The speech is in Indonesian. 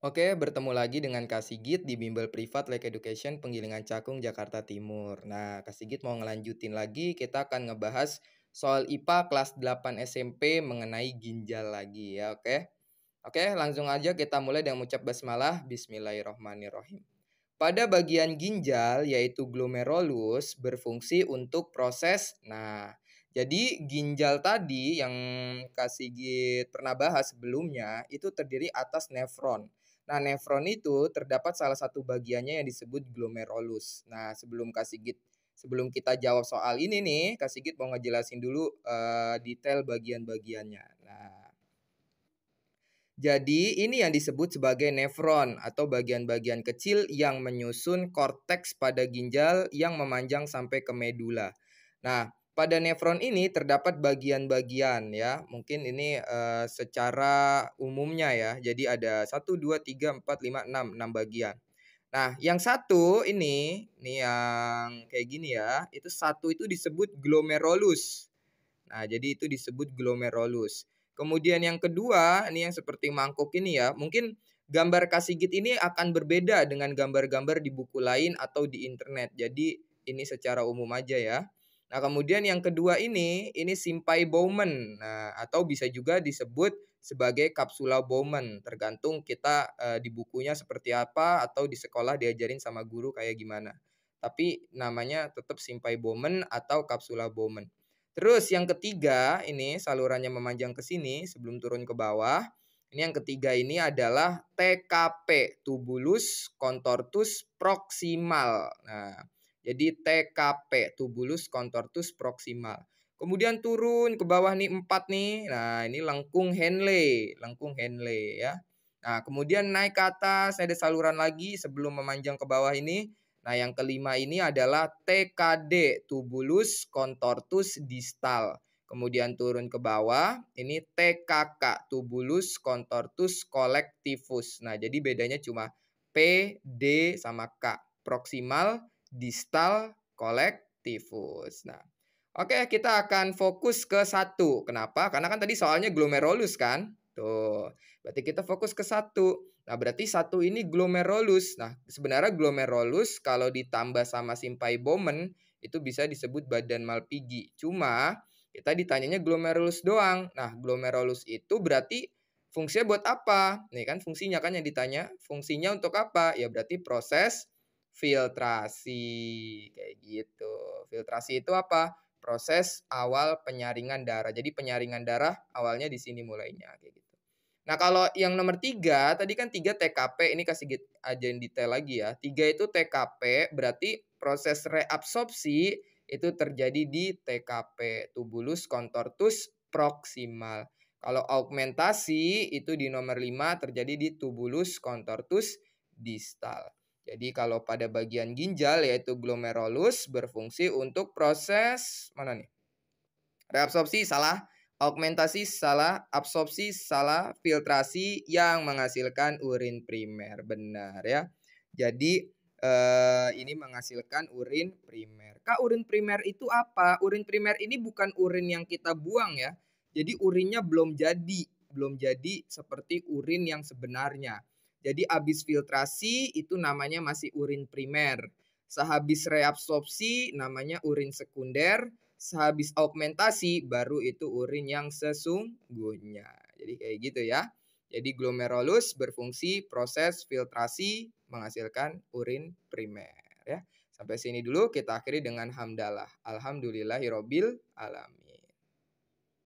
Oke, bertemu lagi dengan Kak Sigit di Bimbel Privat Like Education Penggilingan Cakung, Jakarta Timur. Nah, Kak Sigit mau ngelanjutin lagi, kita akan ngebahas soal IPA kelas 8 SMP mengenai ginjal lagi ya, oke? Oke, langsung aja kita mulai dengan mengucap basmalah, Bismillahirrohmanirrohim. Pada bagian ginjal, yaitu glomerulus, berfungsi untuk proses. Nah, jadi ginjal tadi yang Kak Sigit pernah bahas sebelumnya, itu terdiri atas nefron. Nah, nefron itu terdapat salah satu bagiannya yang disebut glomerulus. Nah, sebelum kita jawab soal ini nih, Kak Sigit mau ngejelasin dulu detail bagian-bagiannya. Nah, jadi ini yang disebut sebagai nefron atau bagian-bagian kecil yang menyusun korteks pada ginjal yang memanjang sampai ke medula. Nah, pada nefron ini terdapat bagian-bagian ya. Mungkin ini secara umumnya ya. Jadi ada 1, 2, 3, 4, 5, 6 bagian. Nah, yang satu ini yang kayak gini ya. Itu satu itu disebut glomerulus. Nah, jadi itu disebut glomerulus. Kemudian yang kedua, ini yang seperti mangkuk ini ya, mungkin gambar Kasigit ini akan berbeda dengan gambar-gambar di buku lain atau di internet. Jadi ini secara umum aja ya. Nah, kemudian yang kedua ini simpai Bowman. Nah, atau bisa juga disebut sebagai kapsula Bowman, tergantung kita di bukunya seperti apa atau di sekolah diajarin sama guru kayak gimana. Tapi namanya tetap simpai Bowman atau kapsula Bowman. Terus yang ketiga, ini salurannya memanjang ke sini sebelum turun ke bawah. Ini yang ketiga ini adalah TKP, tubulus contortus proximal. Nah, jadi TKP, tubulus contortus proximal. Kemudian turun ke bawah nih 4 nih. Nah, ini lengkung Henle ya. Nah, kemudian naik ke atas ada saluran lagi sebelum memanjang ke bawah ini. Nah, yang kelima ini adalah TKD, tubulus contortus distal. Kemudian turun ke bawah, ini TKK, tubulus contortus collectivus. Nah, jadi bedanya cuma P, D, sama K. Proximal, distal, collectivus. Nah, oke, kita akan fokus ke satu. Kenapa? Karena kan tadi soalnya glomerulus kan? Tuh, berarti kita fokus ke satu. Nah, berarti satu ini glomerulus. Nah, sebenarnya glomerulus kalau ditambah sama simpai Bowman itu bisa disebut badan Malpighi. Cuma kita ditanyanya glomerulus doang. Nah, glomerulus itu berarti fungsinya buat apa? Nih kan fungsinya kan yang ditanya. Fungsinya untuk apa? Ya berarti proses filtrasi. Kayak gitu. Filtrasi itu apa? Proses awal penyaringan darah. Jadi penyaringan darah awalnya di sini mulainya kayak gitu. Nah, kalau yang nomor 3 tadi kan 3 TKP, ini kasih ajain detail lagi ya. 3 itu TKP, berarti proses reabsorpsi itu terjadi di TKP, tubulus contortus proximal. Kalau augmentasi itu di nomor 5 terjadi di tubulus contortus distal. Jadi kalau pada bagian ginjal yaitu glomerulus berfungsi untuk proses mana nih? Reabsorpsi salah, augmentasi salah, absorpsi salah, filtrasi yang menghasilkan urin primer. Benar ya. Jadi ini menghasilkan urin primer. Kak, urin primer itu apa? Urin primer ini bukan urin yang kita buang ya. Jadi urinnya belum jadi seperti urin yang sebenarnya. Jadi habis filtrasi itu namanya masih urin primer. Sehabis reabsorpsi namanya urin sekunder. Sehabis augmentasi baru itu urin yang sesungguhnya. Jadi kayak gitu ya. Jadi glomerulus berfungsi proses filtrasi menghasilkan urin primer ya. Sampai sini dulu kita akhiri dengan hamdalah. Alhamdulillahirabbil alamin.